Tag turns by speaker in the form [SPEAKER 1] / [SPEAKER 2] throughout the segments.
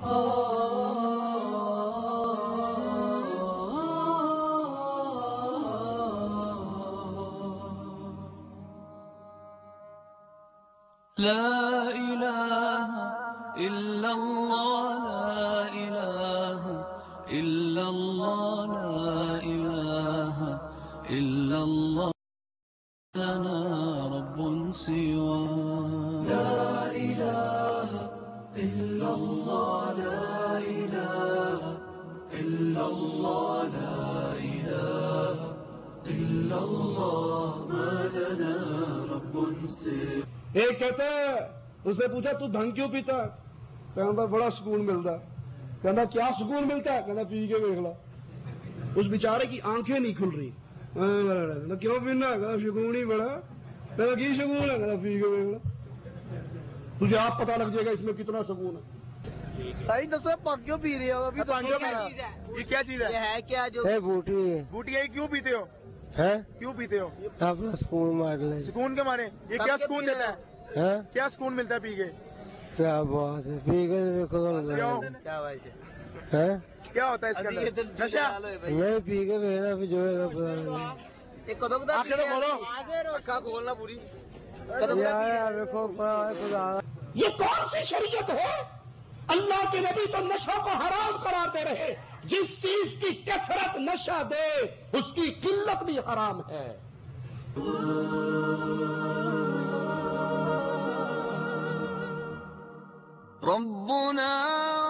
[SPEAKER 1] لا إله إلا الله لا إله إلا الله لا إله إلا الله لنا رب سوى لا إله إلا الله لا إله إلا الله لا إله إلا الله ما لنا رب سوى
[SPEAKER 2] ایک کہتا ہے اسے پوچھا تو بھنگ کیوں پیتا ہے؟ کہتا بڑا سکون ملتا ہے۔ کہتا کیا سکون ملتا ہے؟ کہتا پی کے دیکھ لا۔ اس بیچارے کی آنکھیں نہیں کھل رہی۔ کہتا کیوں پینا ہے؟ کہتا سکون ہی بڑا۔ کہتا کی سکون ہے؟ کہتا پی کے دیکھ لا۔ تجھے آپ پتہ لگ جائے گا اس میں کتنا سکون ہے۔
[SPEAKER 3] صحیح دسو پاک کیوں پی رہے ہو؟ ابھی تو
[SPEAKER 4] یہ کیا چیز ہے؟
[SPEAKER 3] یہ ہے کیا جو
[SPEAKER 5] بوٹی ہے؟
[SPEAKER 4] بوٹی ہے، کیوں پیتے ہو؟ کیوں پیتے ہو؟
[SPEAKER 5] اپنا سکون مار لیں۔
[SPEAKER 4] سکون کے مارے؟ یہ کیا سکون دیتا ہے؟ کیا سکون ملتا ہے پی کے؟
[SPEAKER 5] کیا بات ہے، پی کے
[SPEAKER 4] کیا ہوتا ہے اس کے اندر؟ نشہ؟
[SPEAKER 5] نہیں، پی کے بینا پھر جو ہے پتا نہیں۔
[SPEAKER 4] آنکھیں تو کھولو،
[SPEAKER 3] اکھا کھولنا پوری۔
[SPEAKER 2] یہ کون سی شریعت ہے؟ اللہ کے نبی تو نشوں کو حرام قرار دے رہے۔ جس چیز کی کثرت نشہ دے اس کی قلت بھی حرام ہے۔
[SPEAKER 1] ربنا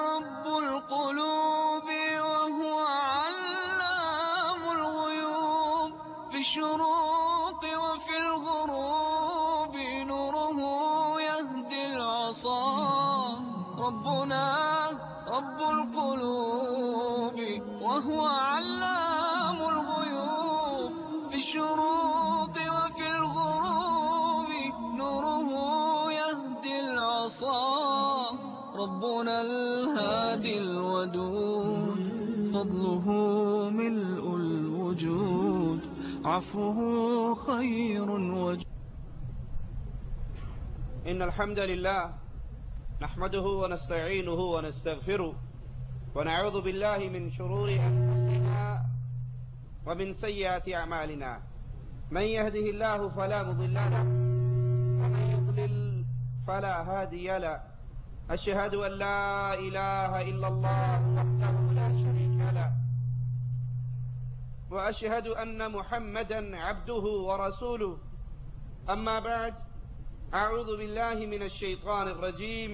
[SPEAKER 1] رب القلوب وهو علام الغيوب في الشروق وفي الغروب نوره يهدي العصا ربنا رب القلوب وهو علام الغيوب في الشروق وفي الغروب نوره يهدي العصا ربنا الهادي الودود فضله ملء الوجود عفوه خير وجود.
[SPEAKER 6] إن الحمد لله نحمده ونستعينه ونستغفره ونعوذ بالله من شرور أنفسنا ومن سيئات أعمالنا من يهده الله فلا مضل له ومن يضلل فلا هادي له أشهد أن لا إله إلا الله وحده لا شريك له وأشهد أن محمدا عبده ورسوله أما بعد أعوذ بالله من الشيطان الرجيم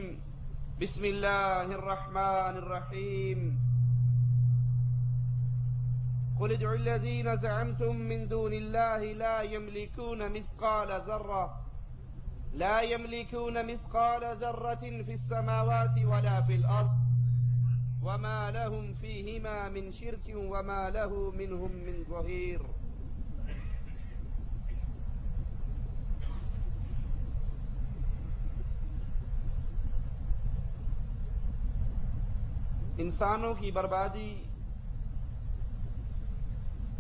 [SPEAKER 6] بسم الله الرحمن الرحيم قل ادعوا الذين زعمتم من دون الله لا يملكون مثقال ذرة في السماوات ولا في الأرض وما لهم فيهما من شرك وما له منهم من ظهير. انسانوں کی بربادی،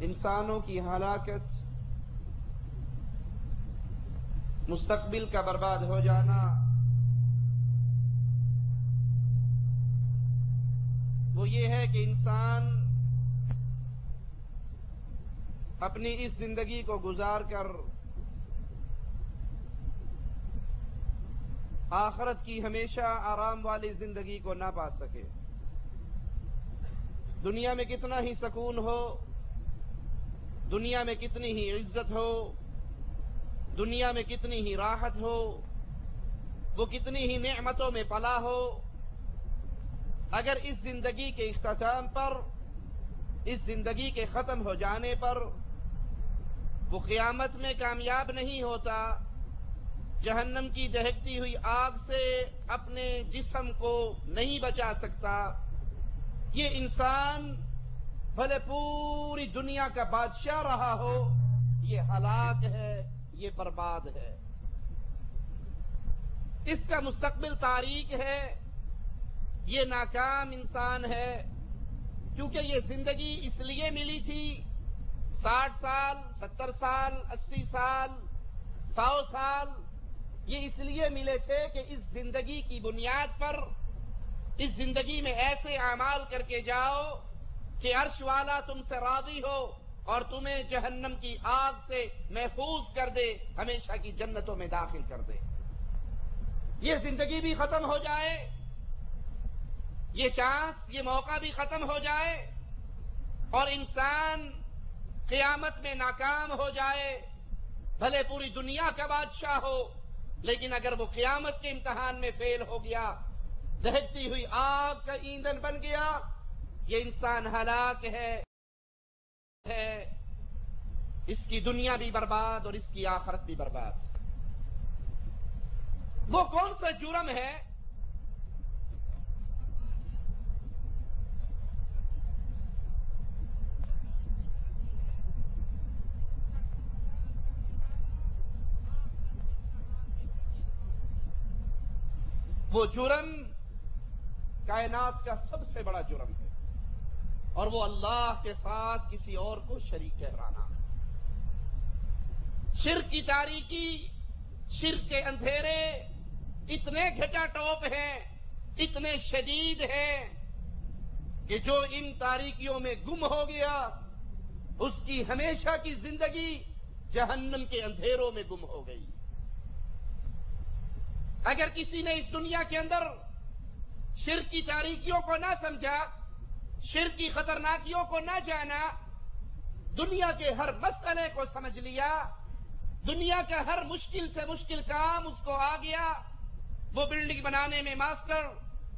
[SPEAKER 6] انسانوں کی ہلاکت، مستقبل کا برباد ہو جانا وہ یہ ہے کہ انسان اپنی اس زندگی کو گزار کر آخرت کی ہمیشہ آرام والی زندگی کو نہ پا سکے۔ دنیا میں کتنا ہی سکون ہو، دنیا میں کتنی ہی عزت ہو، دنیا میں کتنی ہی راحت ہو، وہ کتنی ہی نعمتوں میں پلا ہو، اگر اس زندگی کے اختتام پر، اس زندگی کے ختم ہو جانے پر وہ قیامت میں کامیاب نہیں ہوتا، جہنم کی دہکتی ہوئی آگ سے اپنے جسم کو نہیں بچا سکتا، یہ انسان بھلے پوری دنیا کا بادشاہ رہا ہو، یہ ہلاک ہے، یہ برباد ہے، اس کا مستقبل تاریک ہے، یہ ناکام انسان ہے، کیونکہ یہ زندگی اس لیے ملی تھی 60 سال 70 سال 80 سال 100 سال، یہ اس لیے ملے تھے کہ اس زندگی کی بنیاد پر اس زندگی میں ایسے اعمال کر کے جاؤ کہ عرش والا تم سے راضی ہو اور تمہیں جہنم کی آگ سے محفوظ کر دے، ہمیشہ کی جنتوں میں داخل کر دے۔ یہ زندگی بھی ختم ہو جائے، یہ چانس، یہ موقع بھی ختم ہو جائے اور انسان قیامت میں ناکام ہو جائے، بھلے پوری دنیا کا بادشاہ ہو، لیکن اگر وہ قیامت کے امتحان میں فیل ہو گیا، دہکتی ہوئی آگ کا ایندھن بن گیا، یہ انسان ہلاک ہے، اس کی دنیا بھی برباد اور اس کی آخرت بھی برباد۔ وہ کون سا جرم ہے وہ جرم کائنات کا سب سے بڑا جرم ہے، اور وہ اللہ کے ساتھ کسی اور کو شریک ٹھہرانا۔ شرک کی تاریکی، شرک کے اندھیرے اتنے گھٹا ٹوپ ہیں، اتنے شدید ہیں کہ جو ان تاریکیوں میں گم ہو گیا اس کی ہمیشہ کی زندگی جہنم کے اندھیروں میں گم ہو گئی۔ اگر کسی نے اس دنیا کے اندر شرک کی تاریکیوں کو نہ سمجھا، شرک کی خطرناکیوں کو نہ جانا، دنیا کے ہر مسئلے کو سمجھ لیا، دنیا کا ہر مشکل سے مشکل کام اس کو آ گیا، وہ بلڈنگ بنانے میں ماسٹر،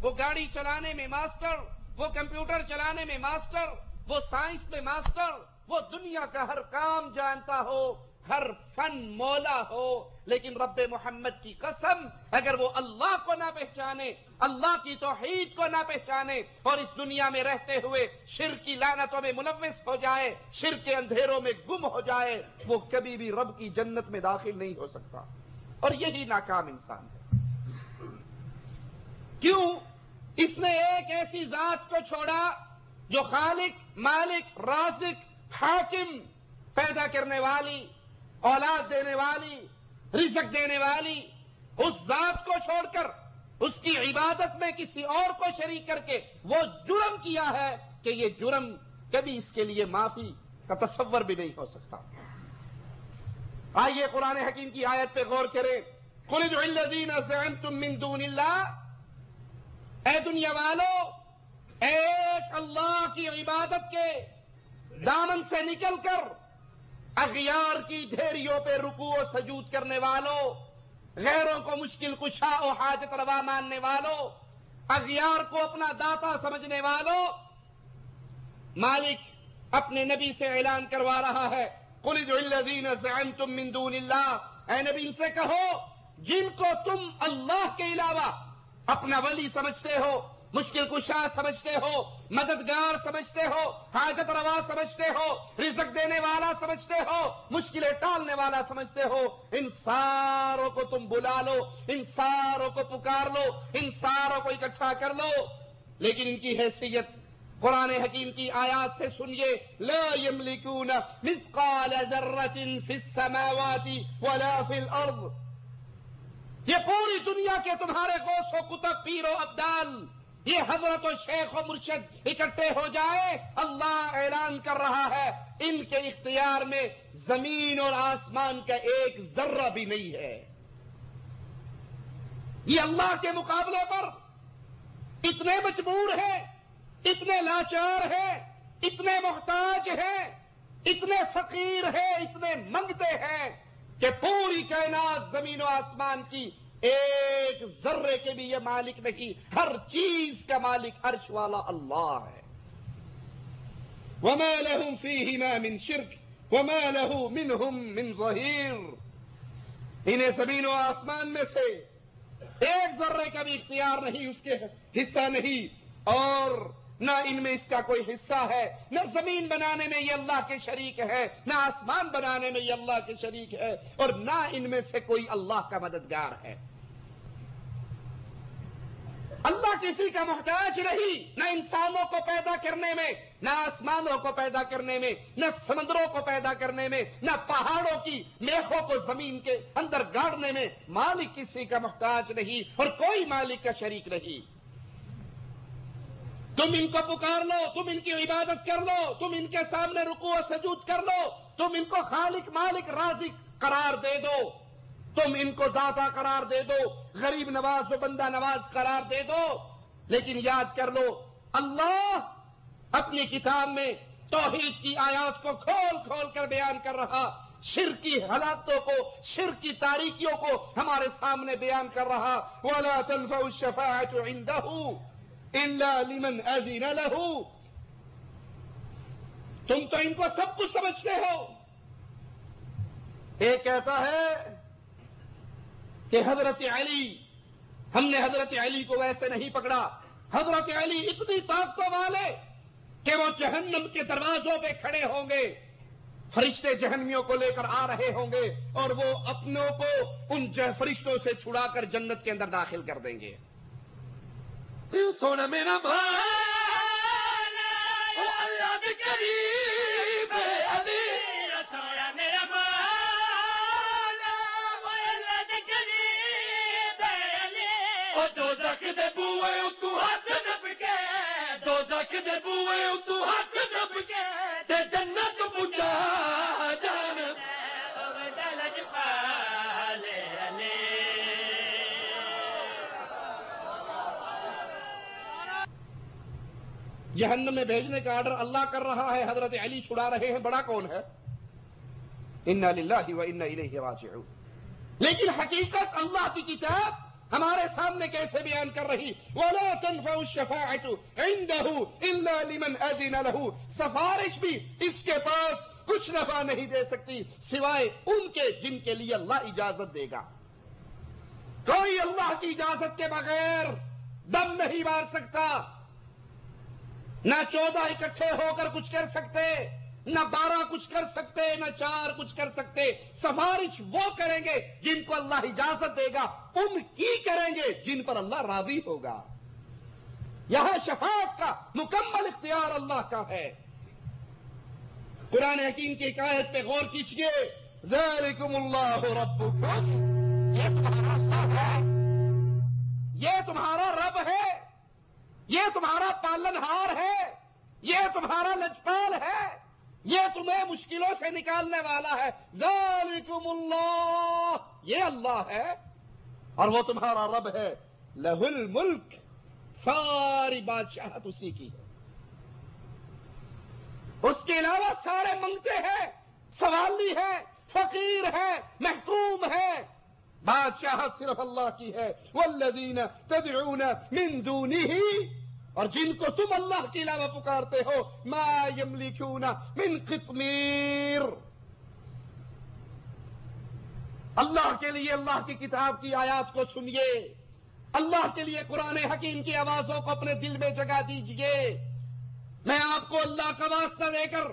[SPEAKER 6] وہ گاڑی چلانے میں ماسٹر، وہ کمپیوٹر چلانے میں ماسٹر، وہ سائنس میں ماسٹر، وہ دنیا کا ہر کام جانتا ہو، ہر فن مولا ہو، لیکن رب محمد کی قسم اگر وہ اللہ کو نہ پہچانے، اللہ کی توحید کو نہ پہچانے اور اس دنیا میں رہتے ہوئے شرک کی لعنتوں میں ملوث ہو جائے، شرک کے اندھیروں میں گم ہو جائے، وہ کبھی بھی رب کی جنت میں داخل نہیں ہو سکتا، اور یہی ناکام انسان ہے۔ کیوں؟ اس نے ایک ایسی ذات کو چھوڑا جو خالق، مالک، رازق، حاکم، پیدا کرنے والی، اولاد دینے والی، رزق دینے والی، اس ذات کو چھوڑ کر اس کی عبادت میں کسی اور کو شریک کر کے وہ جرم کیا ہے کہ یہ جرم کبھی اس کے لیے معافی کا تصور بھی نہیں ہو سکتا۔ آئیے قرآن حکیم کی آیت پہ غور کریں۔ قُلِ ادْعُوا الَّذِينَ زَعَمْتُم مِّن دُونِ اللَّهِ، اے دنیا والو، ایک اللہ کی عبادت کے دامن سے نکل کر اغیار کی ڈھیریوں پہ رکوع و سجود کرنے والوں، غیروں کو مشکل کشا و حاجت روا ماننے والوں، اغیار کو اپنا داتا سمجھنے والوں، مالک اپنے نبی سے اعلان کروا رہا ہے، قُلِ ادْعُوا الَّذِينَ زَعَمْتُم مِّن دُونِ اللَّهِ، اے نبی ان سے کہو جن کو تم اللہ کے علاوہ اپنا ولی سمجھتے ہو، مشکل کشا سمجھتے ہو، مددگار سمجھتے ہو، حاجت روا سمجھتے ہو، رزق دینے والا سمجھتے ہو، مشکلیں ٹالنے والا سمجھتے ہو، ان ساروں کو تم بلا لو، ان ساروں کو پکار لو، ان ساروں کو اکٹھا کر لو، لیکن ان کی حیثیت قرآن حکیم کی آیات سے سنیے، لا یملکون مثقال ذرۃ فی السماوات ولا فی الارض۔ یہ پوری دنیا کے تمہارے غوث و کتب، پیر و ابدال، یہ حضرت و شیخ و مرشد اکٹھے ہو جائے، اللہ اعلان کر رہا ہے ان کے اختیار میں زمین اور آسمان کا ایک ذرہ بھی نہیں ہے۔ یہ اللہ کے مقابلے پر اتنے مجبور ہیں، اتنے لاچار ہیں، اتنے محتاج ہیں، اتنے فقیر ہیں، اتنے منگتے ہیں کہ پوری کائنات زمین و آسمان کی ایک ذرے کے بھی یہ مالک نہیں، ہر چیز کا مالک عرش والا اللہ ہے۔ وَمَا لَهُمْ فِيهِمَا مِنْ شِرْكٍ وَمَا لَهُ مِنْهُمْ مِنْ ظَهِيرٍ، انہیں زمین و آسمان میں سے ایک ذرے کا بھی اختیار نہیں، اس کے حصہ نہیں، اور نہ ان میں اس کا کوئی حصہ ہے، نہ زمین بنانے میں یہ اللہ کے شریک ہے، نہ آسمان بنانے میں یہ اللہ کے شریک ہے، اور نہ ان میں سے کوئی اللہ کا مددگار ہے۔ اللہ کسی کا محتاج نہیں، نہ انسانوں کو پیدا کرنے میں، نہ آسمانوں کو پیدا کرنے میں، نہ سمندروں کو پیدا کرنے میں، نہ پہاڑوں کی میخوں کو زمین کے اندر گاڑنے میں، مالک کسی کا محتاج نہیں اور کوئی مالک کا شریک نہیں۔ تم ان کو پکار لو، تم ان کی عبادت کر لو، تم ان کے سامنے رکوع و سجود کر لو، تم ان کو خالق مالک رازق قرار دے دو، تم ان کو داتا قرار دے دو، غریب نواز و بندہ نواز قرار دے دو. لیکن یاد کر لو، اللہ اپنی کتاب میں توحید کی آیات کو کھول کھول کر بیان کر رہا، شرک کی حالاتوں کو، شرک کی تاریکیوں کو ہمارے سامنے بیان کر رہا. وَلَا تَنْفَعُ الشَّفَاعَةُ عِنْدَهُ إِلَّا لِمَنْ أَذِنَ لَهُ. تم تو ان کو سب کچھ سمجھتے ہو. ایک کہتا ہے کہ حضرت علی، ہم نے حضرت علی کو ویسے نہیں پکڑا، حضرت علی اتنی طاقتوں والے کہ وہ جہنم کے دروازوں پہ کھڑے ہوں گے، فرشتے جہنمیوں کو لے کر آ رہے ہوں گے اور وہ اپنوں کو ان فرشتوں سے چھڑا کر جنت کے اندر داخل کر دیں گے.
[SPEAKER 7] سونا میرا مولا او اللہ دی قریب علی، سونا میرا مولا او اللہ دی قریب علی. او دوزخ دے بوئے تو ہاتھ دب کے، دوزخ دے بوئے تو ہاتھ دب کے تے جنت پہنچا جان
[SPEAKER 6] جہنم میں بھیجنے کا آرڈر اللہ کر رہا ہے، حضرت علی چھڑا رہے ہیں. بڑا کون ہے؟ انا للہ و انا الیہ راجعون. لیکن حقیقت اللہ کی کتاب ہمارے سامنے کیسے بیان کر رہی؟ وَلَا تَنْفَعُ الشَّفَاعَةُ عِنْدَهُ إِلَّا لِمَنْ أَذِنَ لَهُ. سفارش بھی اس کے پاس کچھ نفع نہیں دے سکتی سوائے ان کے جن کے لیے اللہ اجازت دے گا. کوئی اللہ کی اجازت کے بغیر دم نہیں مار سکتا. نہ 14 اکٹھے ہو کر کچھ کر سکتے، نہ 12 کچھ کر سکتے، نہ 4 کچھ کر سکتے. سفارش وہ کریں گے جن کو اللہ اجازت دے گا، ان کی کریں گے جن پر اللہ راضی ہوگا. یہاں شفاعت کا مکمل اختیار اللہ کا ہے. قرآن حکیم کی ایک آیت پہ غور کیجئے. ذَلِكُمُ اللَّهُ رَبُّكُمْ، یہ تمہارا اللہ ہے، یہ تمہارا رب ہے، یہ تمہارا پالنہار ہے، یہ تمہارا لجپال ہے، یہ تمہیں مشکلوں سے نکالنے والا ہے. ذالکم اللہ، یہ اللہ ہے اور وہ تمہارا رب ہے. لہ الملک، ساری بادشاہت اسی کی ہے. اس کے علاوہ سارے منگتے ہیں، سوالی ہے، فقیر ہے، محکوم ہے. بادشاہت صرف اللہ کی ہے. والذین تدعون من دونہ، اور جن کو تم اللہ کے علاوہ پکارتے ہو، ما یملکون من قطمیر. اللہ کے لیے اللہ کی کتاب کی آیات کو سنیے، اللہ کے لیے قرآن حکیم کی آوازوں کو اپنے دل میں جگہ دیجئے. میں آپ کو اللہ کا واسطہ دے کر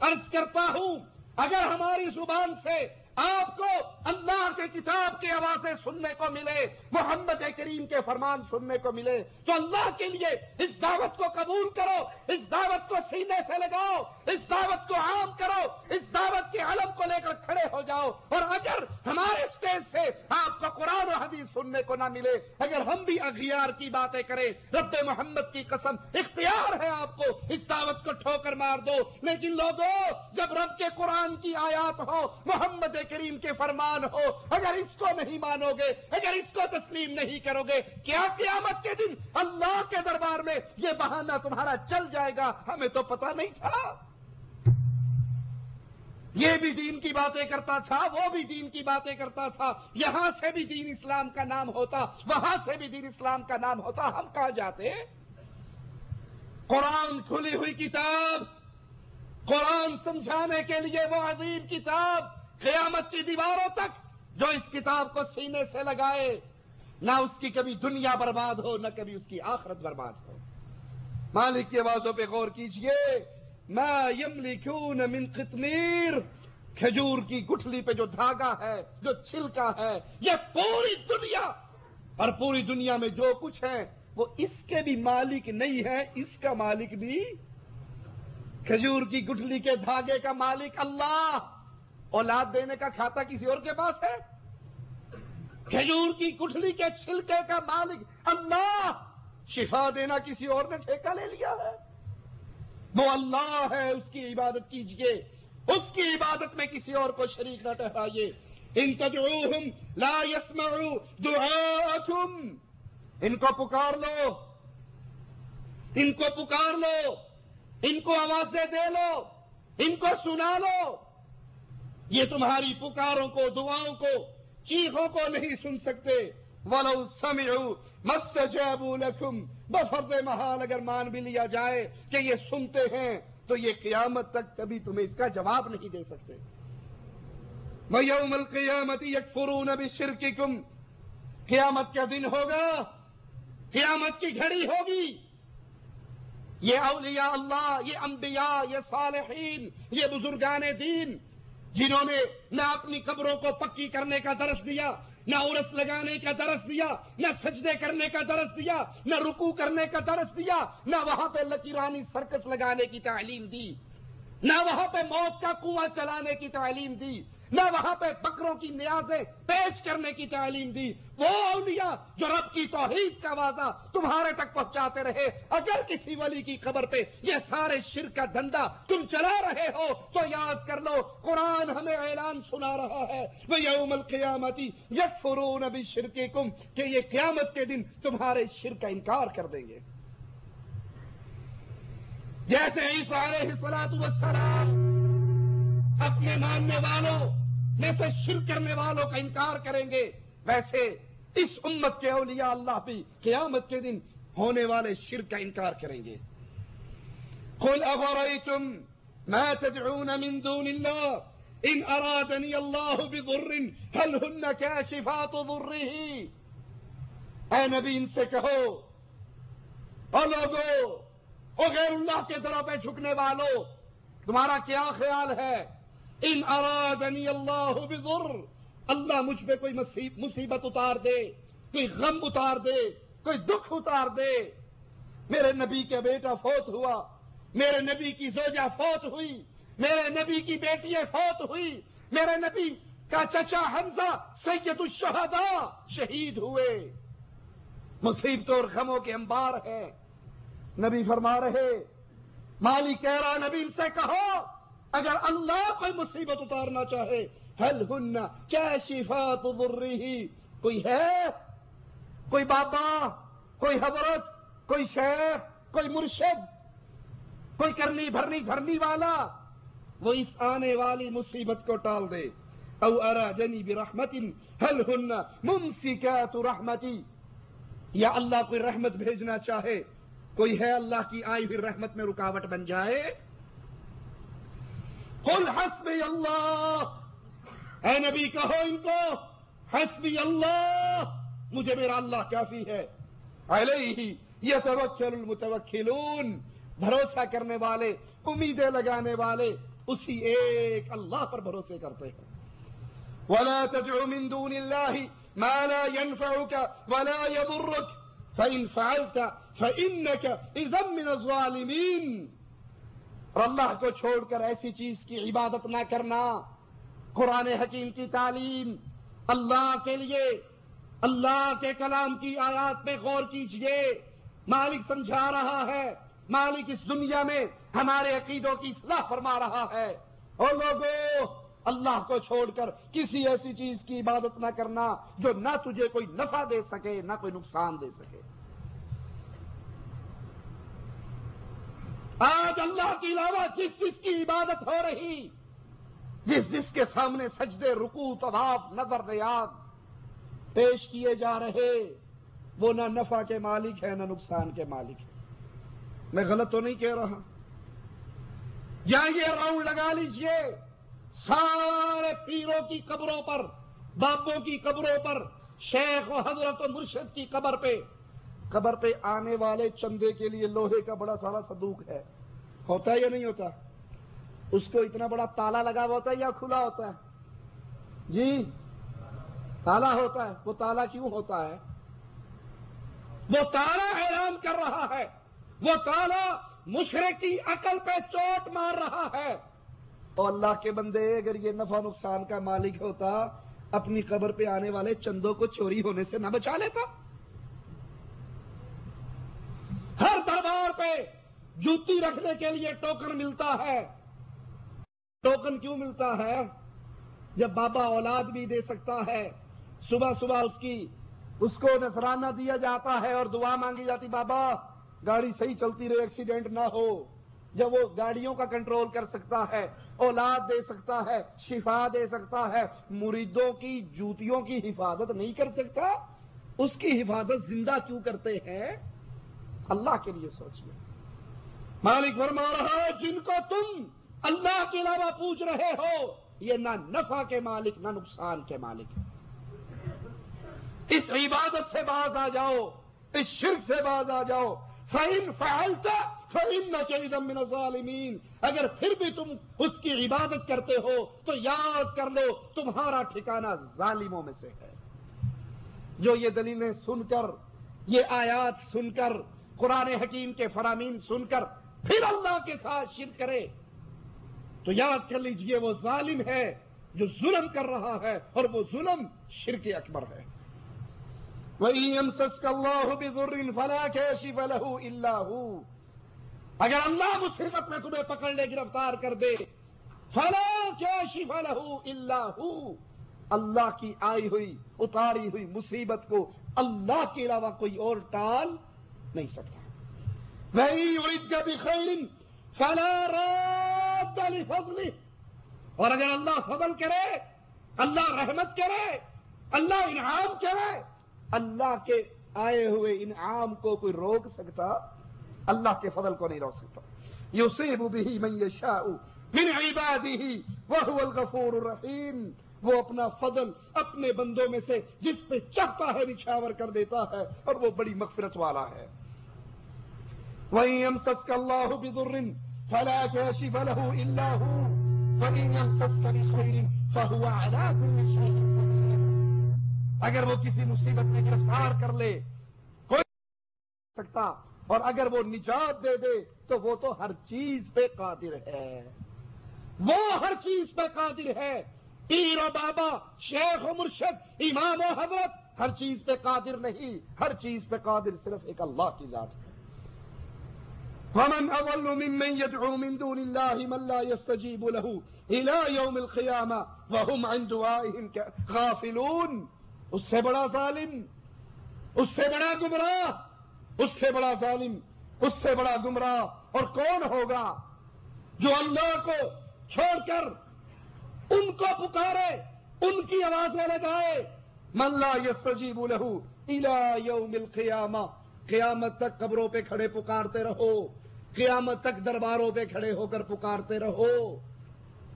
[SPEAKER 6] عرض کرتا ہوں، اگر ہماری زبان سے آپ کو اللہ کے کتاب کی آوازیں سننے کو ملے، محمد کریم کے فرمان سننے کو ملے، تو اللہ کے لیے اس دعوت کو قبول کرو، اس دعوت کو سینے سے لگاؤ، اس دعوت کو عام کرو، اس دعوت کے علم کو لے کر کھڑے ہو جاؤ. اور اگر ہمارے اسٹیج سے آپ کو قرآن و حدیث سننے کو نہ ملے، اگر ہم بھی اغیار کی باتیں کریں، رب محمد کی قسم اختیار ہے آپ کو اس دعوت کو ٹھوکر مار دو. لیکن لوگوں، جب رب کے قرآن کی آیات ہو، محمد کریم کے فرمان ہو، اگر اس کو نہیں مانو گے، اگر اس کو تسلیم نہیں کرو گے، کیا قیامت کے دن اللہ کے دربار میں یہ بہانہ تمہارا چل جائے گا؟ ہمیں تو پتہ نہیں تھا. یہ بھی دین کی باتیں کرتا تھا، وہ بھی دین کی باتیں کرتا تھا، یہاں سے بھی دین اسلام کا نام ہوتا، وہاں سے بھی دین اسلام کا نام ہوتا. ہم کہاں جاتے؟ قرآن کھلی ہوئی کتاب، قرآن سمجھانے کے لیے وہ عظیم کتاب، قیامت کی دیواروں تک جو اس کتاب کو سینے سے لگائے، نہ اس کی کبھی دنیا برباد ہو، نہ کبھی اس کی آخرت برباد ہو. مالک کی آوازوں پہ غور کیجئے. ما یملکون من قطمیر، کھجور کی گٹھلی پہ جو دھاگا ہے، جو چھلکا ہے، یہ پوری دنیا، اور پوری دنیا میں جو کچھ ہے وہ اس کے بھی مالک نہیں ہے، اس کا مالک بھی. کھجور کی گٹھلی کے دھاگے کا مالک اللہ، اولاد دینے کا کھاتا کسی اور کے پاس ہے؟ کھجور کی گٹھلی کے چھلکے کا مالک اللہ،
[SPEAKER 2] شفا دینا کسی اور نے ٹھیکہ لے لیا ہے؟ وہ اللہ ہے، اس کی عبادت کیجئے، اس کی عبادت میں کسی اور کو شریک نہ ٹھہرائیے۔ ان تدعوہم لا يسمعوا دعاءکم، ان کو پکار لو، ان کو پکار لو، ان کو آوازیں دے لو، ان کو سنا لو، یہ تمہاری پکاروں کو، دعاؤں کو، چیخوں کو نہیں سن سکتے۔ وَلَوْ سَمِعُوا مَا اسْتَجَابُوا لَكُمْ، بفرض محال اگر مان بھی لیا جائے کہ یہ سنتے ہیں تو یہ قیامت تک کبھی تمہیں اس کا جواب نہیں دے سکتے۔ وَيَوْمَ الْقِيَامَةِ يَكْفُرُونَ بِشِرْكِكُمْ، قیامت کا دن ہوگا، قیامت کی گھڑی ہوگی، یہ اولیاء اللہ، یہ انبیاء، یہ صالحین، یہ بزرگان دین جنہوں نے نہ اپنی قبروں کو پکی کرنے کا درس دیا، نہ عرس لگانے کا درس دیا، نہ سجدے کرنے کا درس دیا، نہ رکوع کرنے کا درس دیا، نہ وہاں پہ لکیرانی سرکس لگانے کی تعلیم دی، نہ وہاں پہ موت کا کنواں چلانے کی تعلیم دی، نہ وہاں پہ بکروں کی نیازیں پیش کرنے کی تعلیم دی۔ وہ اولیاء جو رب کی توحید کا واضح تمہارے تک پہنچاتے رہے، اگر کسی ولی کی قبر پہ یہ سارے شرک کا دھندا تم چلا رہے ہو تو یاد کر لو، قرآن ہمیں اعلان سنا رہا ہے وَيَوْمَ الْقِيَامَةِ يَكْفُرُونَ بِشِرْكِكُمْ، کہ یہ قیامت کے دن تمہارے شرک کا انکار کر دیں گے۔ جیسے عیسیٰ علیہ السلام اپنے ماننے والوں میں سے شرک کرنے والوں کا انکار کریں گے، ویسے اس امت کے اولیاء اللہ بھی قیامت کے دن ہونے والے شرک کا انکار کریں گے۔ قُلْ أَفَرَيْتُمْ مَا تَدْعُونَ مِن دُونِ اللَّهِ إِنْ أَرَادَنِيَ اللَّهُ بِضُرٍّ هَلْ هُنَّ كَاشِفَاتُ ضُرِّهِ، اے نبی ان سے کہو، او لوگو، او غیر اللہ کے طرح پہ جھکنے والو، تمہارا کیا خیال ہے؟ ان ارادنی اللہ بضر، اللہ مجھ پہ کوئی مصیبت اتار دے، کوئی غم اتار دے، کوئی دکھ اتار دے، میرے نبی کا بیٹا فوت ہوا، میرے نبی کی زوجہ فوت ہوئی، میرے نبی کی بیٹی فوت ہوئی، میرے نبی کا چچا حمزہ سید الشہداء شہید ہوئے، مصیبتوں اور غموں کے انبار ہیں۔ نبی فرما رہے، مالک کہہ رہا نبی ان سے کہو اگر اللہ کوئی مصیبت اتارنا چاہے، هل ہن کاشفات ضرہ، کوئی ہے، کوئی بابا، کوئی حضرت، کوئی شیخ، کوئی مرشد، کوئی کرنی بھرنی دھرنی والا، وہ اس آنے والی مصیبت کو ٹال دے۔ او ارادنی برحمت هل ہن ممسکات رحمتی، یا اللہ کوئی رحمت بھیجنا چاہے، کوئی ہے اللہ کی آئی ہوئی رحمت میں رکاوٹ بن جائے؟ قل حسبی اللہ، اے نبی کہو ان کو، حسبی اللہ، مجھے میرا اللہ کافی ہے، علیہ یتوکل المتوکلون، بھروسہ کرنے والے، امیدیں لگانے والے اسی ایک اللہ پر بھروسے کرتے ہیں۔ ولا تدع من دون اللہ ما لا ينفعك ولا يضرك فإن فعلت فإنك إذا من الظالمين، اور اللہ کو چھوڑ کر ایسی چیز کی عبادت نہ کرنا۔ قرآن حکیم کی تعلیم، اللہ کے لیے، اللہ کے کلام کی آیات میں غور کیجئے، مالک سمجھا رہا ہے، مالک اس دنیا میں ہمارے عقیدوں کی اصلاح فرما رہا ہے۔ اور لوگوں، اللہ کو چھوڑ کر کسی ایسی چیز کی عبادت نہ کرنا جو نہ تجھے کوئی نفع دے سکے نہ کوئی نقصان دے سکے۔ آج اللہ کے علاوہ جس جس کی عبادت ہو رہی، جس جس کے سامنے سجدے، رکوع، طواف، نظر، نیاز پیش کیے جا رہے، وہ نہ نفع کے مالک ہے نہ نقصان کے مالک ہے۔ میں غلط تو نہیں کہہ رہا؟ جائیے راؤنڈ لگا لیجئے سارے پیروں کی قبروں پر، بابوں کی قبروں پر، شیخ و حضرت و مرشد کی قبر پہ آنے والے چندے کے لیے لوہے کا بڑا سارا صندوق ہے، ہوتا ہے یا نہیں ہوتا؟ اس کو اتنا بڑا تالا لگا ہوا ہوتا ہے یا کھلا ہوتا ہے؟ جی تالا ہوتا ہے۔ وہ تالا کیوں ہوتا ہے؟ وہ تالا اعلان کر رہا ہے، وہ تالا مشرک کی عقل پہ چوٹ مار رہا ہے۔ اور اللہ کے بندے، اگر یہ نفع نقصان کا مالک ہوتا، اپنی قبر پہ آنے والے چندوں کو چوری ہونے سے نہ بچا لیتا؟ پہ جوتی رکھنے کے لیے ٹوکن ملتا ہے. ٹوکن کیوں ملتا ہے؟ جب بابا اولاد بھی دے سکتا ہے، صبح صبح اس کو نذرانہ دیا جاتا ہے اور دعا مانگی جاتی، بابا گاڑی صحیح چلتی رہے، ایکسیڈنٹ نہ ہو. جب وہ گاڑیوں کا کنٹرول کر سکتا ہے، اولاد دے سکتا ہے، شفا دے سکتا ہے، مریدوں کی جوتیوں کی حفاظت نہیں کر سکتا، اس کی حفاظت زندہ کیوں کرتے ہیں؟ اللہ کے لیے سوچئے. مالک فرما رہا ہے جن کو تم اللہ کے علاوہ پوچھ رہے ہو، یہ نہ نفع کے مالک نہ نقصان کے مالک. اس عبادت سے باز آ جاؤ، اس شرک سے باز آ جاؤ. فَإِن فَعَلْتَ فَإِنَّكَ إِذًا مِّنَ الظَّالِمِينَ. اگر پھر بھی تم اس کی عبادت کرتے ہو تو یاد کر لو تمہارا ٹھکانہ ظالموں میں سے ہے. جو یہ دلیلیں سن کر، یہ آیات سن کر، قرآن حکیم کے فرامین سن کر پھر اللہ کے ساتھ شرک کرے تو یاد کر لیجئے وہ ظالم ہے جو ظلم کر رہا ہے، اور وہ ظلم شرک اکبر ہے. وَإِن يَمْسَسْكَ اللَّهُ بِضُرٍّ فَلَا كَاشِفَ لَهُ إِلَّا هُوَ. اگر اللہ مصیبت میں تمہیں پکڑ لے، گرفتار کر دے، فَلَا كَاشِفَ لَهُ إِلَّا هُوَ. اللہ کی آئی ہوئی اتاری ہوئی مصیبت کو اللہ کے علاوہ کوئی اور ٹال نہیں سکتا. وَإِن يُرِدْكَ بِخَيْرٍ فَلَا رَادَّ لِفَضْلِهِ. اور اگر اللہ فضل کرے، اللہ رحمت کرے، اللہ انعام کرے، اللہ کے آئے ہوئے انعام کو کوئی روک سکتا؟ اللہ کے فضل کو نہیں روک سکتا. يُصِيبُ بِهِ مَن يَشَاءُ مِنْ عِبَادِهِ وَهُوَ الْغَفُورُ الرَّحِيمُ. وہ اپنا فضل اپنے بندوں میں سے جس پہ چاہتا ہے نچھاور کر دیتا ہے، اور وہ بڑی مغفرت والا ہے. وَإِن يَمْسَسْكَ اللَّهُ بِضُرٍّ فَلَا كَاشِفَ لَهُ إِلَّا هُوَ وَإِن يَمْسَسْكَ بِخَيْرٍ فَهُوَ عَلَى كُلِّ شَيْءٍ قَدِيرٌ. اگر وہ کسی مصیبت میں گرفتار کر لے کوئی نہیں سکتا، اور اگر وہ نجات دے دے تو وہ تو ہر چیز پہ قادر ہے. وہ ہر چیز پہ قادر ہے. پیر و بابا، شیخ و مرشد، امام و حضرت ہر چیز پہ قادر نہیں. ہر چیز پہ قادر صرف ایک اللہ کی ذات ہے. وَمَنْ أَضَلُّ مِمَّنْ يَدْعُو مِن دُونِ اللَّهِ مَن لَّا يَسْتَجِيبُ لَهُ إِلَىٰ يَوْمِ الْقِيَامَةِ وَهُمْ عَن دُعَائِهِمْ غَافِلُونَ. اس سے بڑا ظالم، اس سے بڑا گمراہ، اس سے بڑا ظالم، اس سے بڑا گمراہ اور کون ہوگا جو اللہ کو چھوڑ کر ان کو پکارے، ان کی آوازیں لگائے. من لا يستجیب له الى یوم القیامہ. قیامت تک قبروں پہ کھڑے پکارتے رہو، قیامت تک درباروں پہ کھڑے ہو کر پکارتے رہو،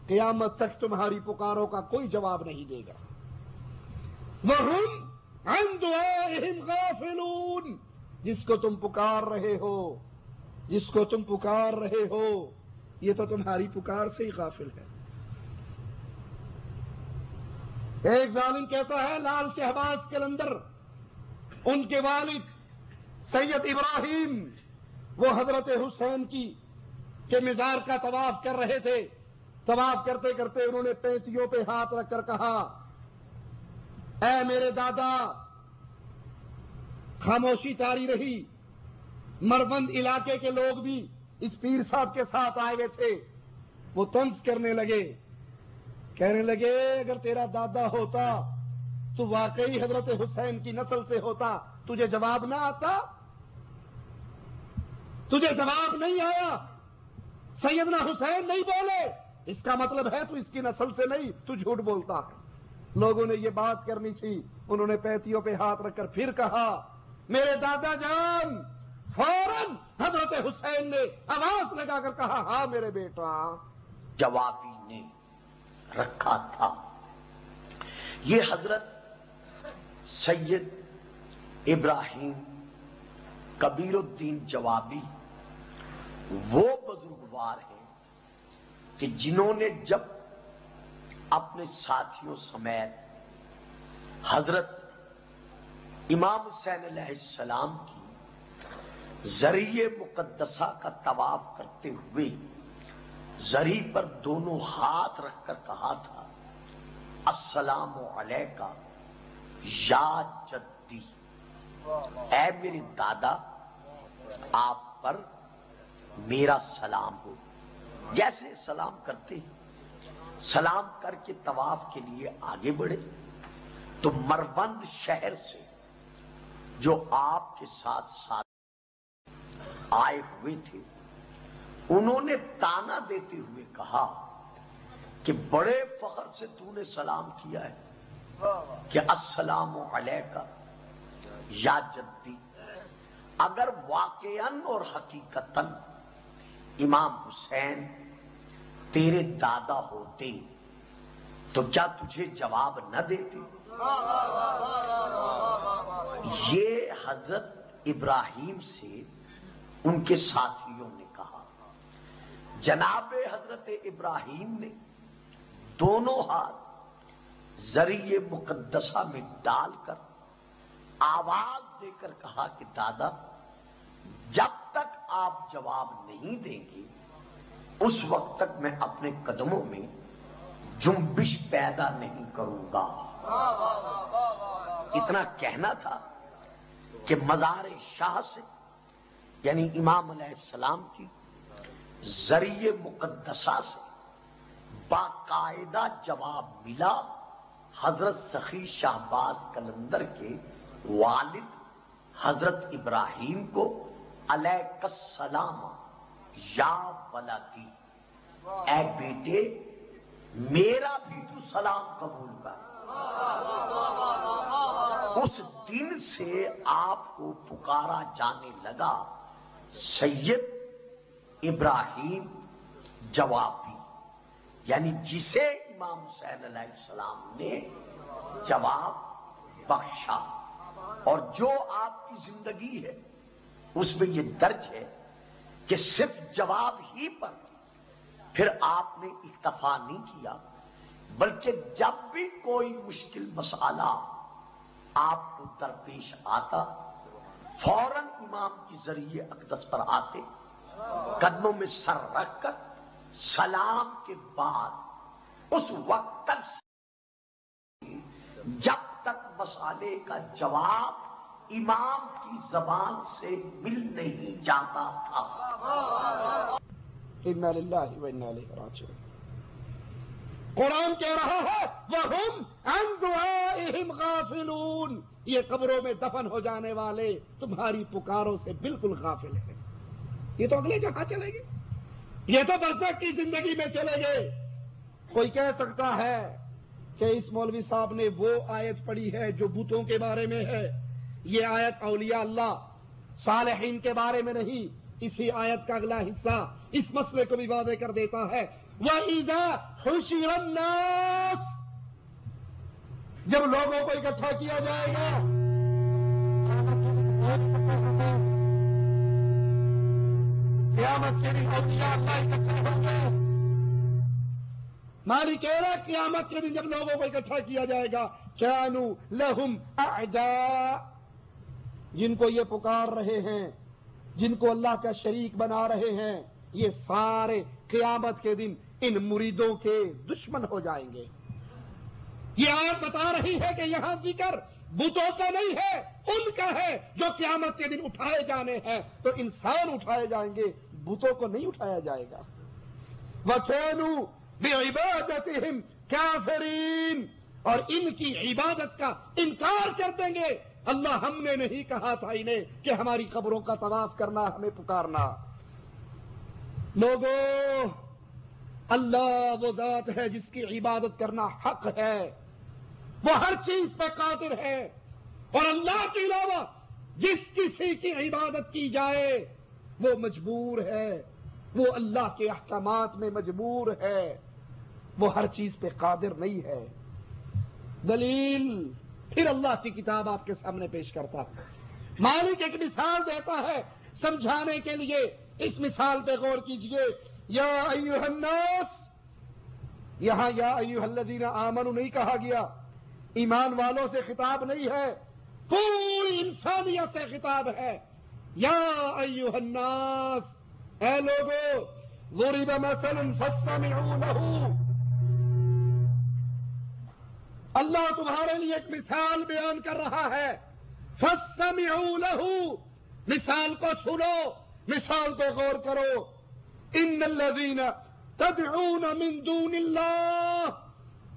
[SPEAKER 2] قیامت تک تمہاری پکاروں کا کوئی جواب نہیں دے گا. وَهُمْ عَن دُعَائِهِمْ غَافِلُونَ. جس کو تم پکار رہے ہو، جس کو تم پکار رہے ہو، یہ تو تمہاری پکار سے ہی غافل ہے. ایک ظالم کہتا ہے لال شہباز قلندر، ان کے والد سید ابراہیم، وہ حضرت حسین کے مزار کا طواف کر رہے تھے. طواف کرتے کرتے انہوں نے پینتیوں پہ ہاتھ رکھ کر کہا، اے میرے دادا. خاموشی تاری رہی. مروند علاقے کے لوگ بھی اس پیر صاحب کے ساتھ آئے ہوئے تھے. وہ طنز کرنے لگے، کہنے لگے اگر تیرا دادا ہوتا تو واقعی حضرت حسین کی نسل سے ہوتا، تجھے جواب نہ آتا؟ تجھے جواب نہیں آیا؟ سیدنا حسین نہیں بولے، اس کا مطلب ہے تو اس کی نسل سے نہیں، تو جھوٹ بولتا ہے. لوگوں نے یہ بات کرنی تھی. انہوں نے پینتیوں پہ ہاتھ رکھ کر پھر کہا، میرے دادا جان. فوراً حضرت حسین نے آواز لگا کر کہا، ہاں میرے بیٹا.
[SPEAKER 8] جوابی نے رکھا تھا. یہ حضرت سید ابراہیم کبیر الدین جوابی وہ بزرگوار ہیں کہ جنہوں نے جب اپنے ساتھیوں سمیت حضرت امام حسین علیہ السلام کی ذریعہ مقدسہ کا طواف کرتے ہوئے ذری پر دونوں ہاتھ رکھ کر کہا تھا، السلام علیکہ یا جدی. اے میرے دادا، آپ پر میرا سلام ہو. جیسے سلام کرتے ہیں، سلام کر کے طواف کے لیے آگے بڑھے تو مربند شہر سے جو آپ کے ساتھ ساتھ آئے ہوئے تھے انہوں نے تانا دیتے ہوئے کہا کہ بڑے فخر سے تو نے سلام کیا ہے کہ السلام علیکہ یا جدی. اگر واقعاً اور حقیقتاً امام حسین تیرے دادا ہوتے تو کیا تجھے جواب نہ دیتے؟ یہ حضرت ابراہیم سے ان کے ساتھیوں نے کہا. جناب حضرت ابراہیم نے دونوں ہاتھ ذریعہ مقدسہ میں ڈال کر آواز دے کر کہا کہ دادا جب تک آپ جواب نہیں دیں گے اس وقت تک میں اپنے قدموں میں جنبش پیدا نہیں کروں گا. اتنا کہنا تھا کہ مزار شاہ سے یعنی امام علیہ السلام کی ذریعہ مقدسہ سے باقاعدہ جواب ملا. حضرت سخی شہباز قلندر کے والد حضرت ابراہیم کو علیک السلام یا ولدی، اے بیٹے میرا بھی تو سلام قبول کر. اس دن سے آپ کو پکارا جانے لگا سید ابراہیم جوابی، یعنی جسے امام حسین علیہ السلام نے جواب بخشا. اور جو آپ کی زندگی ہے اس میں یہ درج ہے کہ صرف جواب ہی پر پھر آپ نے اکتفا نہیں کیا، بلکہ جب بھی کوئی مشکل مسئلہ آپ کو درپیش آتا فوراً امام کی ذریعے اقدس پر آتے، قدموں میں سر رکھ کر سلام کے بعد اس وقت تک جب تک مسئلے کا جواب امام کی زبان سے مل نہیں جاتا تھا.
[SPEAKER 2] اِنَّا لِلَّهِ وَإِنَّا إِلَيْهِ رَاجِعُونَ. قرآن کہہ رہا ہے وَهُمْ عَنْ دُعَائِهِمْ غَافِلُونَ. یہ قبروں میں دفن ہو جانے والے تمہاری پکاروں سے بالکل غافل ہیں. یہ تو اگلے جہاں چلے گے، یہ تو برزخ کی زندگی میں چلے گئے. کوئی کہہ سکتا ہے کہ اس مولوی صاحب نے وہ آیت پڑھی ہے جو بتوں کے بارے میں ہے، یہ آیت اولیاء اللہ صالحین کے بارے میں نہیں. اسی آیت کا اگلا حصہ اس مسئلے کو بھی واضح کر دیتا ہے وَإِذَا حُشِرَ النَّاسِ. جب لوگوں کو اکٹھا کیا جائے گا قیامت کے دن اولیاء اللہ اکٹھا ہوں گے. مالک کہہ رہا قیامت کے دن جب لوگوں کو اکٹھا کیا جائے گا كَانُوا لَهُمْ أَعْدَاءَ. جن کو یہ پکار رہے ہیں، جن کو اللہ کا شریک بنا رہے ہیں، یہ سارے قیامت کے دن ان مریدوں کے دشمن ہو جائیں گے. یہ آیت بتا رہی ہے کہ یہاں ذکر بتوں کا نہیں ہے، ان کا ہے جو قیامت کے دن اٹھائے جانے ہیں. تو انسان اٹھائے جائیں گے، بتوں کو نہیں اٹھایا جائے گا. وَكَانُوا بِعِبَادَتِهِمْ كَافِرِينَ. اور ان کی عبادت کا انکار کر دیں گے. اللہ ہم نے نہیں کہا تھا انہیں کہ ہماری قبروں کا طواف کرنا، ہمیں پکارنا. لوگوں، اللہ وہ ذات ہے جس کی عبادت کرنا حق ہے، وہ ہر چیز پہ قادر ہے. اور اللہ کے علاوہ جس کسی کی عبادت کی جائے وہ مجبور ہے، وہ اللہ کے احکامات میں مجبور ہے، وہ ہر چیز پہ قادر نہیں ہے. دلیل پھر اللہ کی کتاب آپ کے سامنے پیش کرتا ہے. مالک ایک مثال دیتا ہے سمجھانے کے لیے. اس مثال پہ غور کیجئے. یا ایھا الناس، یہاں یا ایھا الذین آمنوا نہیں کہا گیا، ایمان والوں سے خطاب نہیں ہے، پوری انسانیت سے خطاب ہے. یا ایھا الناس، اے لوگو، ضرب مثل فاستمعوا لہ. اللہ تمہارے لیے ایک مثال بیان کر رہا ہے. فاستمعوا لہ، مثال کو سنو. مثال پہ غور کرو. ان الذین تدعون من دون اللہ،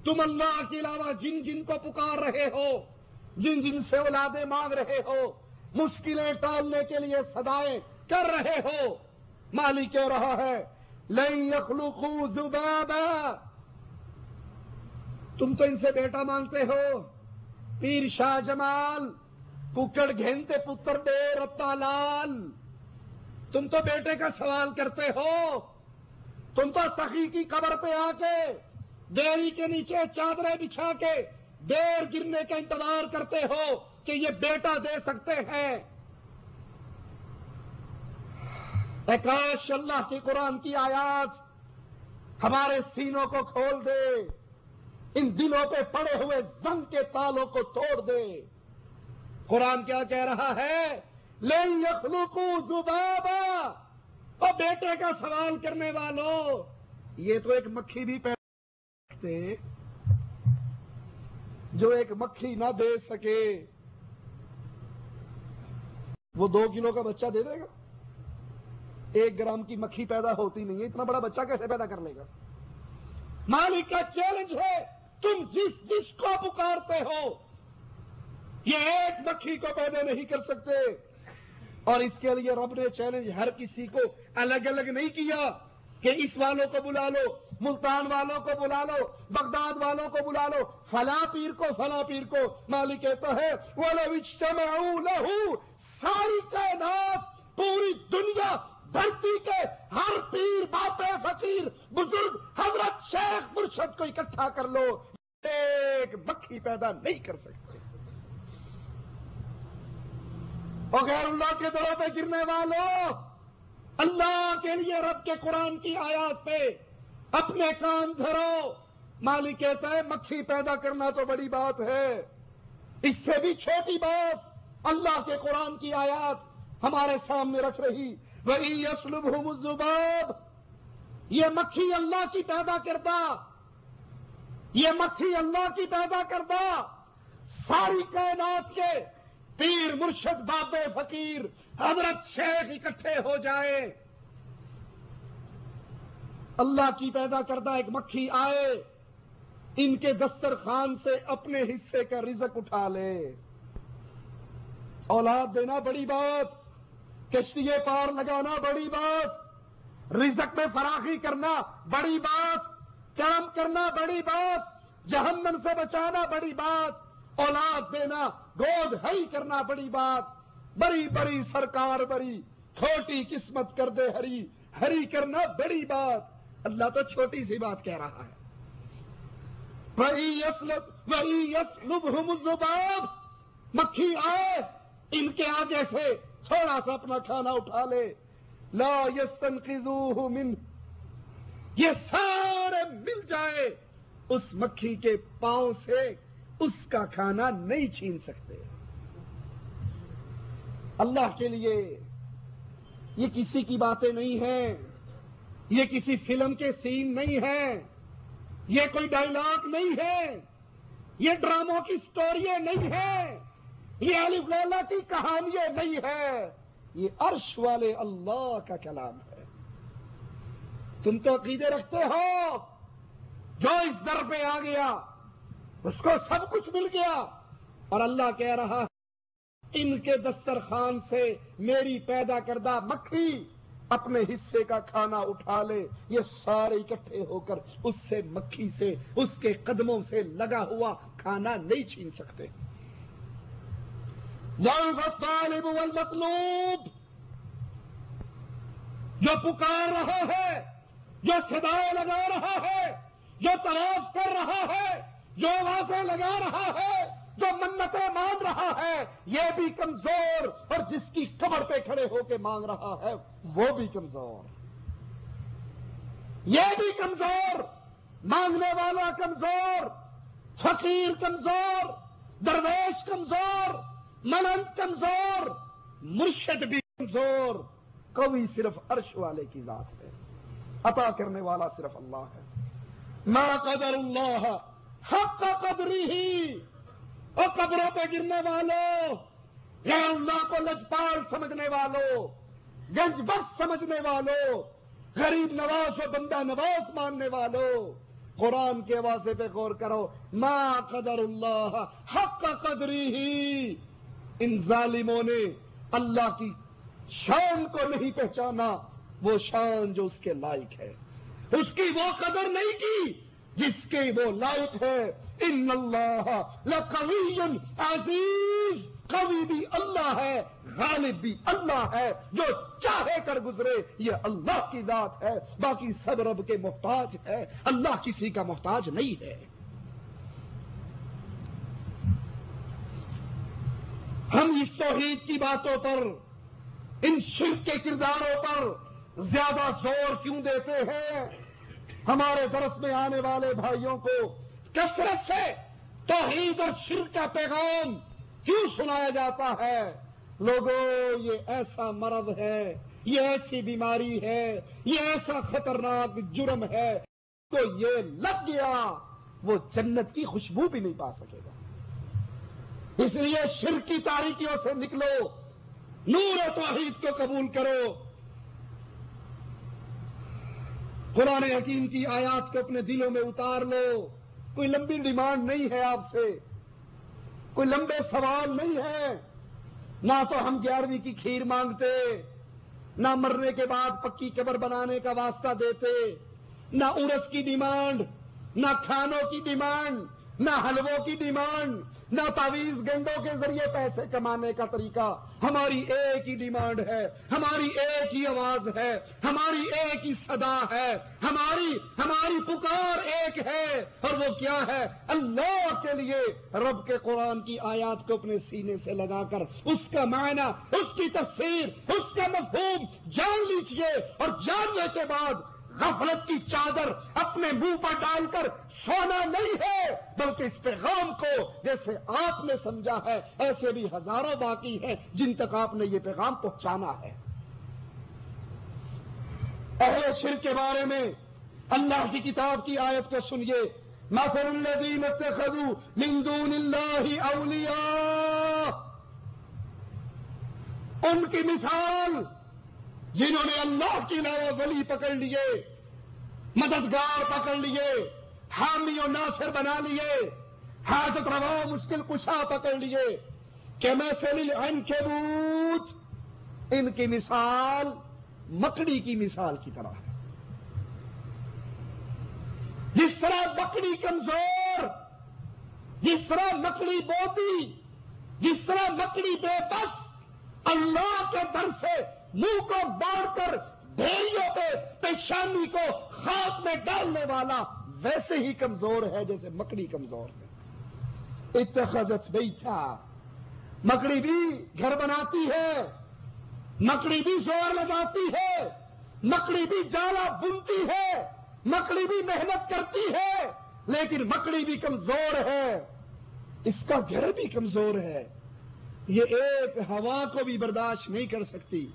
[SPEAKER 2] تم اللہ کے علاوہ جن جن کو پکار رہے ہو، جن جن سے اولادیں مانگ رہے ہو، مشکلیں ٹالنے کے لیے صدائیں کر رہے ہو، مالک کہہ رہا ہے لن یخلقوا ذبابا. تم تو ان سے بیٹا مانگتے ہو. پیر شاہ جمال ککڑ گھنتے پتر دے رتا لال، تم تو بیٹے کا سوال کرتے ہو. تم تو سخی کی قبر پہ آ کے بیری کے نیچے چادریں بچھا کے دیر گرنے کا انتظار کرتے ہو کہ یہ بیٹا دے سکتے ہیں. اے کاش اللہ کی قرآن کی آیات ہمارے سینوں کو کھول دے، ان دلوں پہ پڑے ہوئے زنگ کے تالوں کو توڑ دے. قرآن کیا کہہ رہا ہے؟ لن یخلقوا ذبابا. اور بیٹے کا سوال کرنے والوں، یہ تو ایک مکھی بھی پیدا کرتے جو ایک مکھی نہ دے سکے وہ 2 کلو کا بچہ دے دے گا؟ 1 گرام کی مکھی پیدا ہوتی نہیں ہے، اتنا بڑا بچہ کیسے پیدا کر لے گا؟ مالک کا چیلنج ہے، تم جس جس کو پکارتے ہو یہ ایک مکھی کو پیدا نہیں کر سکتے. اور اس کے لیے رب نے چیلنج ہر کسی کو الگ الگ نہیں کیا کہ اس والوں کو بلا لو، ملتان والوں کو بلا لو، بغداد والوں کو بلا لو، فلاں پیر کو فلاں پیر کو. مالک کہتا ہے وَلَوْ اجْتَمَعُوا لَهُ، ساری کائنات، پوری دنیا، دھرتی کے ہر پیر، باپے، فقیر، بزرگ، حضرت، شیخ، مرشد کو اکٹھا کر لو، ایک مکھی پیدا نہیں کر سکتے. اور غیر اللہ کے دروں پہ گرنے والوں، اللہ کے لیے رب کے قرآن کی آیات پہ اپنے کان دھرو. مالک کہتا ہے مکھی پیدا کرنا تو بڑی بات ہے، اس سے بھی چھوٹی بات اللہ کے قرآن کی آیات ہمارے سامنے رکھ رہی. وَإِن يَسْلُبْهُمُ الذُّبَابُ، یہ مکھی اللہ کی پیدا کردہ، یہ مکھی اللہ کی پیدا کردہ. ساری کائنات کے پیر، مرشد، بابے، فقیر، حضرت، شیخ اکٹھے ہو جائے، اللہ کی پیدا کردہ ایک مکھی آئے، ان کے دسترخوان سے اپنے حصے کا رزق اٹھا لے. اولاد دینا بڑی بات، کشتی پار لگانا بڑی بات، رزق میں فراخی کرنا بڑی بات، کرم کرنا بڑی بات، جہنم سے بچانا بڑی بات، اولاد دینا، گود ہری کرنا بڑی بات. بڑی بڑی سرکار بڑی، چھوٹی قسمت کر دے ہری، ہری کرنا بڑی بات. اللہ تو چھوٹی سی بات کہہ رہا ہے. وَإِن يَسْلُبْهُمُ الذُّبَابُ، مکھی آئے ان کے آگے سے تھوڑا سا اپنا کھانا اٹھا لے. لا يَسْتَنْقِذُوهُ مِنْهُ، یہ سارے مل جائے اس مکھی کے پاؤں سے، اس کا کھانا نہیں چھین سکتے. اللہ کے لیے یہ کسی کی باتیں نہیں ہیں، یہ کسی فلم کے سین نہیں ہیں، یہ کوئی ڈائلاگ نہیں ہے، یہ ڈراموں کی سٹوریاں نہیں ہیں، یہ الف لیلا کی کہانیاں نہیں ہے، یہ عرش والے اللہ کا کلام ہے. تم تو عقیدے رکھتے ہو جو اس در پہ آ گیا اس کو سب کچھ مل گیا، اور اللہ کہہ رہا ان کے دسترخوان سے میری پیدا کردہ مکھی اپنے حصے کا کھانا اٹھا لے. یہ سارے اکٹھے ہو کر اس سے، مکھی سے، اس کے قدموں سے لگا ہوا کھانا نہیں چھین سکتے. الطالب والمطلوب، جو پکار رہا ہے، جو صدائیں لگا رہا ہے، جو طواف کر رہا ہے، جو آوازیں لگا رہا ہے، جو منتیں مان رہا ہے، یہ بھی کمزور، اور جس کی قبر پہ کھڑے ہو کے مانگ رہا ہے وہ بھی کمزور، یہ بھی کمزور، مانگنے والا کمزور، فقیر کمزور، درویش کمزور، منند کمزور، مرشد بھی کمزور. قوی صرف عرش والے کی ذات ہے، عطا کرنے والا صرف اللہ ہے. ما قدر اللہ حق قدری ہی. اور قبروں پہ گرنے والوں، غیر اللہ کو لجپال سمجھنے والوں، گنج بس سمجھنے والوں، غریب نواز و بندہ نواز ماننے والوں، قرآن کے واضح پہ غور کرو. ما قدر اللہ حق قدری ہی، ان ظالموں نے اللہ کی شان کو نہیں پہچانا، وہ شان جو اس کے لائق ہے، اس کی وہ قدر نہیں کی جس کے وہ لائق ہے. ان اللہ لقوی عزیز، قوی بھی اللہ ہے، غالب بھی اللہ ہے، جو چاہے کر گزرے یہ اللہ کی ذات ہے، باقی سب رب کے محتاج ہے، اللہ کسی کا محتاج نہیں ہے. ہم اس توحید کی باتوں پر، ان شرک کے کرداروں پر زیادہ زور کیوں دیتے ہیں؟ ہمارے درس میں آنے والے بھائیوں کو کثرت سے توحید اور شرک کا پیغام کیوں سنایا جاتا ہے؟ لوگوں، یہ ایسا مرض ہے، یہ ایسی بیماری ہے، یہ ایسا خطرناک جرم ہے، تو یہ لگ گیا وہ جنت کی خوشبو بھی نہیں پا سکے گا. اس لیے شرک کی تاریکیوں سے نکلو، نور و توحید کو قبول کرو. قرآن حکیم کی آیات کو اپنے دلوں میں اتار لو. کوئی لمبی ڈیمانڈ نہیں ہے آپ سے، کوئی لمبے سوال نہیں ہے. نہ تو ہم 11ویں کی کھیر مانگتے، نہ مرنے کے بعد پکی قبر بنانے کا واسطہ دیتے، نہ عرس کی ڈیمانڈ، نہ کھانوں کی ڈیمانڈ، نہ حلووں کی ڈیمانڈ، نہ تعویذ گنڈوں کے ذریعے پیسے کمانے کا طریقہ. ہماری ایک ہی ڈیمانڈ ہے، ہماری ایک ہی آواز ہے، ہماری ایک ہی صدا ہے، ہماری پکار ایک ہے، اور وہ کیا ہے؟ اللہ کے لیے رب کے قرآن کی آیات کو اپنے سینے سے لگا کر اس کا معنی، اس کی تفسیر، اس کا مفہوم جان لیجئے، اور جاننے کے بعد غفلت کی چادر اپنے منہ پر ڈال کر سونا نہیں ہے، بلکہ اس پیغام کو جیسے آپ نے سمجھا ہے ایسے بھی ہزاروں باقی ہیں جن تک آپ نے یہ پیغام پہنچانا ہے. اہل شرک کے بارے میں اللہ کی کتاب کی آیت کو سنیے. مثل الذین اتخذوا من دون اللہ اولیاء، ان کی مثال جنہوں نے اللہ کے علاوہ ولی پکڑ لیے، مددگار پکڑ لیے، حامی و ناصر بنا لیے، حاجت روا مشکل کشا پکڑ لیے، کمثل العنکبوت، ان کی مثال مکڑی کی مثال کی طرح ہے. جس طرح مکڑی کمزور، جس طرح مکڑی بوتی، جس طرح مکڑی بے بس، اللہ کے در سے منہ کو باڑ کر بھیڑیوں پہ پیشانی کو خاک میں ڈالنے والا ویسے ہی کمزور ہے جیسے مکڑی کمزور ہے. اتخذت بیتا، مکڑی بھی گھر بناتی ہے، مکڑی بھی زور لگاتی ہے، مکڑی بھی جالا بنتی ہے، مکڑی بھی محنت کرتی ہے، لیکن مکڑی بھی کمزور ہے، اس کا گھر بھی کمزور ہے. یہ ایک ہوا کو بھی برداشت نہیں کر سکتی،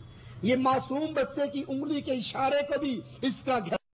[SPEAKER 2] یہ معصوم بچے کی انگلی کے اشارے کو بھی اس کا گھر